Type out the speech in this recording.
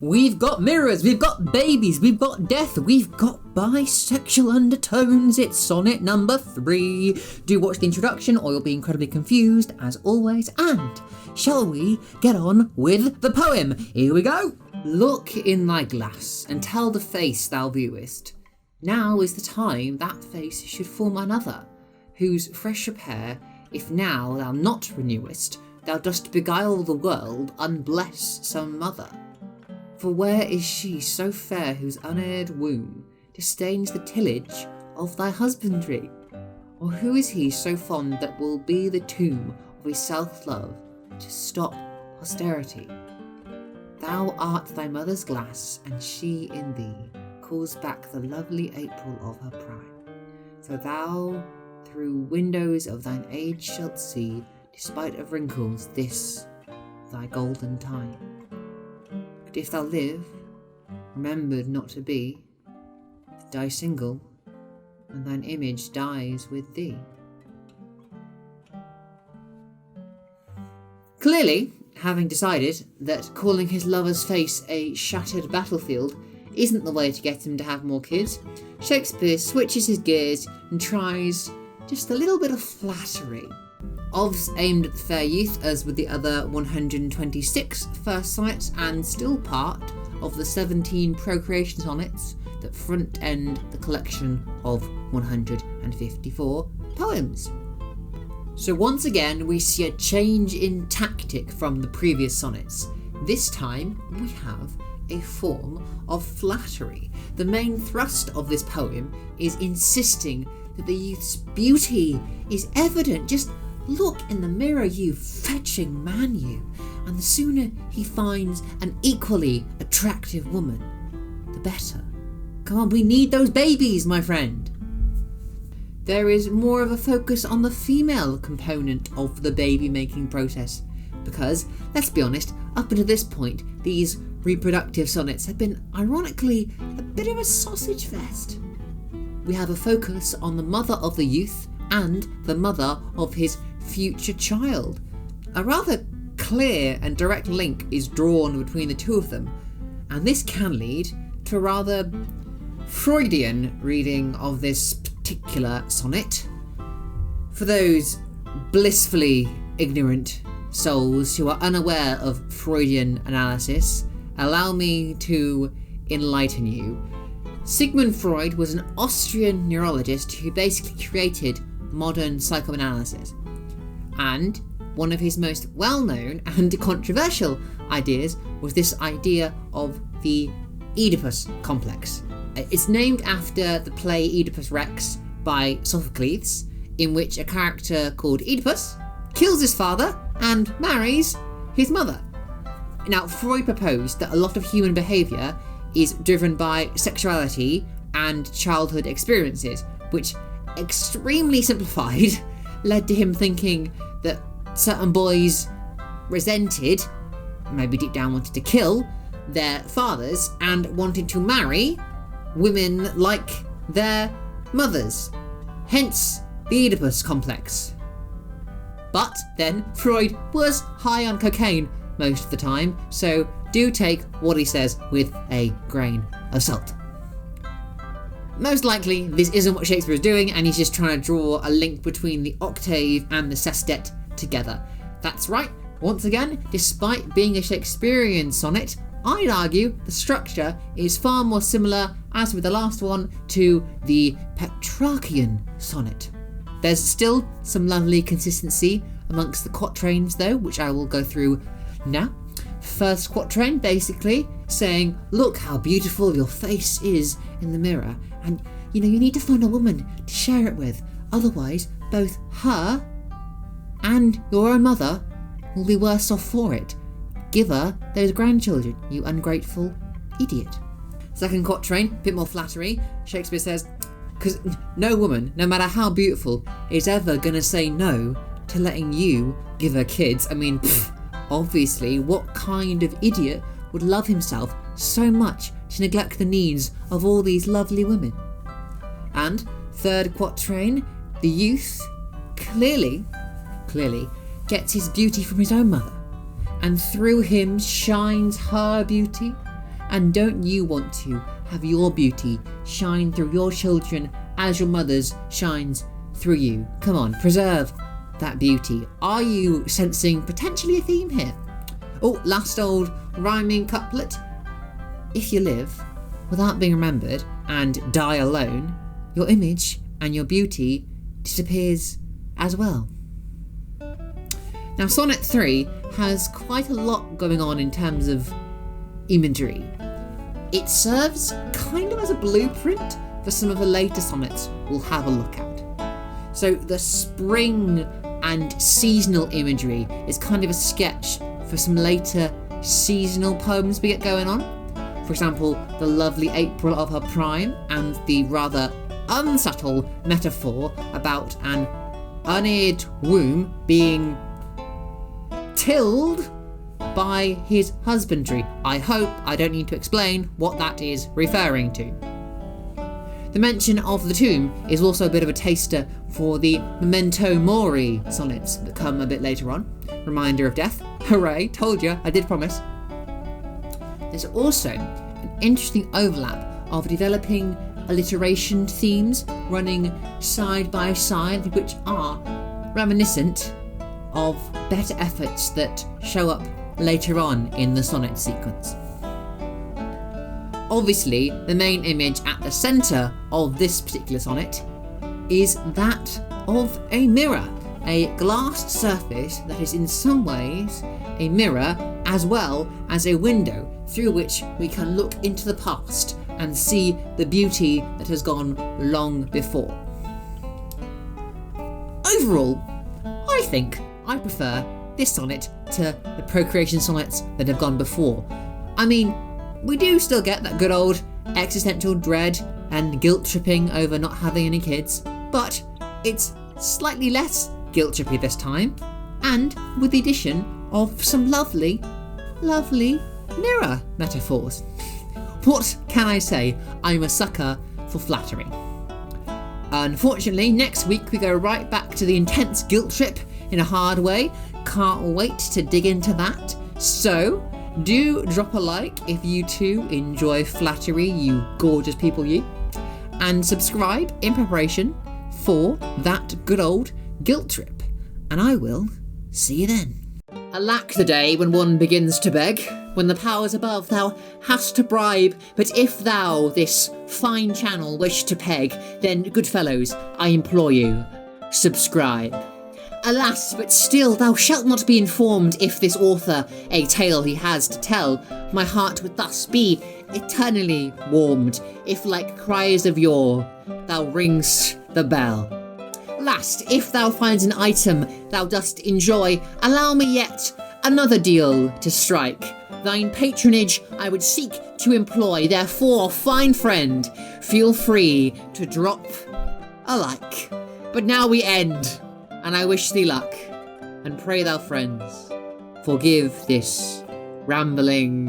We've got mirrors, we've got babies, we've got death, we've got bisexual undertones. It's sonnet number 3. Do watch the introduction or you'll be incredibly confused as always. And shall we get on with the poem? Here we go. Look in thy glass and tell the face thou viewest. Now is the time that face should form another, whose fresh repair, if now thou not renewest, thou dost beguile the world, unbless some mother. For where is she so fair whose unaired womb disdains the tillage of thy husbandry? Or who is he so fond that will be the tomb of his self-love to stop posterity? Thou art thy mother's glass, and she in thee calls back the lovely April of her prime. So thou through windows of thine age shalt see, despite of wrinkles, this thy golden time. But if thou live, remembered not to be, die single, and thine image dies with thee. Clearly, having decided that calling his lover's face a shattered battlefield isn't the way to get him to have more kids, Shakespeare switches his gears and tries just a little bit of flattery. Of's aimed at the fair youth, as with the other 126 first sonnets, and still part of the 17 procreation sonnets that front end the collection of 154 poems. So once again we see a change in tactic from the previous sonnets. This time we have a form of flattery. The main thrust of this poem is insisting that the youth's beauty is evident. Just look in the mirror, you fetching man, you. And the sooner he finds an equally attractive woman, the better. Come on, we need those babies, my friend. There is more of a focus on the female component of the baby-making process. Because, let's be honest, up until this point, these reproductive sonnets have been, ironically, a bit of a sausage fest. We have a focus on the mother of the youth and the mother of his future child. A rather clear and direct link is drawn between the two of them, and this can lead to a rather Freudian reading of this particular sonnet. For those blissfully ignorant souls who are unaware of Freudian analysis, allow me to enlighten you. Sigmund Freud was an Austrian neurologist who basically created modern psychoanalysis. And one of his most well-known and controversial ideas was this idea of the Oedipus Complex. It's named after the play Oedipus Rex by Sophocles, in which a character called Oedipus kills his father and marries his mother. Now, Freud proposed that a lot of human behaviour is driven by sexuality and childhood experiences, which, extremely simplified, led to him thinking that certain boys resented, maybe deep down wanted to kill, their fathers and wanted to marry women like their mothers. Hence the Oedipus Complex. But then Freud was high on cocaine most of the time, so do take what he says with a grain of salt. Most likely, this isn't what Shakespeare is doing, and he's just trying to draw a link between the octave and the sestet together. That's right, once again, despite being a Shakespearean sonnet, I'd argue the structure is far more similar, as with the last one, to the Petrarchian sonnet. There's still some lovely consistency amongst the quatrains though, which I will go through now. First quatrain basically saying, look how beautiful your face is in the mirror, and you need to find a woman to share it with, otherwise both her and your own mother will be worse off for it. Give her those grandchildren, you ungrateful idiot. Second quatrain, bit more flattery. Shakespeare says, because no woman, no matter how beautiful, is ever gonna say no to letting you give her kids. I mean, obviously, what kind of idiot would love himself so much to neglect the needs of all these lovely women? And third quatrain, the youth clearly gets his beauty from his own mother, and through him shines her beauty, And don't you want to have your beauty shine through your children as your mother's shines through you? Come on, preserve that beauty. Are you sensing potentially a theme here? Oh, last old rhyming couplet. If you live without being remembered and die alone, your image and your beauty disappears as well. Now, Sonnet 3 has quite a lot going on in terms of imagery. It serves kind of as a blueprint for some of the later sonnets we'll have a look at. So the spring and seasonal imagery is kind of a sketch for some later seasonal poems we get going on. For example, the lovely April of her prime and the rather unsubtle metaphor about an uneared womb being tilled by his husbandry. I hope I don't need to explain what that is referring to. The mention of the tomb is also a bit of a taster for the memento mori sonnets that come a bit later on. Reminder of death. Hooray, told you, I did promise. There's also an interesting overlap of developing alliteration themes running side by side, which are reminiscent of better efforts that show up later on in the sonnet sequence. Obviously, the main image at the centre of this particular sonnet is that of a mirror, a glass surface that is in some ways a mirror as well as a window through which we can look into the past and see the beauty that has gone long before. Overall, I think I prefer this sonnet to the procreation sonnets that have gone before. I mean, we do still get that good old existential dread and guilt-tripping over not having any kids, but it's slightly less guilt-trippy this time, and with the addition of some lovely, lovely mirror metaphors. What can I say? I'm a sucker for flattery. Unfortunately, next week we go right back to the intense guilt trip in a hard way. Can't wait to dig into that. So, do drop a like if you too enjoy flattery, you gorgeous people you. And subscribe in preparation for that good old guilt trip. And I will see you then. Alack the day when one begins to beg, when the powers above thou hast to bribe, but if thou this fine channel wish to peg, then, good fellows, I implore you, subscribe. Alas, but still thou shalt not be informed if this author a tale he has to tell. My heart would thus be eternally warmed, if like cries of yore thou ring'st the bell. Last, if thou finds an item thou dost enjoy, allow me yet another deal to strike. Thine patronage I would seek to employ, therefore, fine friend, feel free to drop a like. But now we end, and I wish thee luck, and pray thou friends, forgive this rambling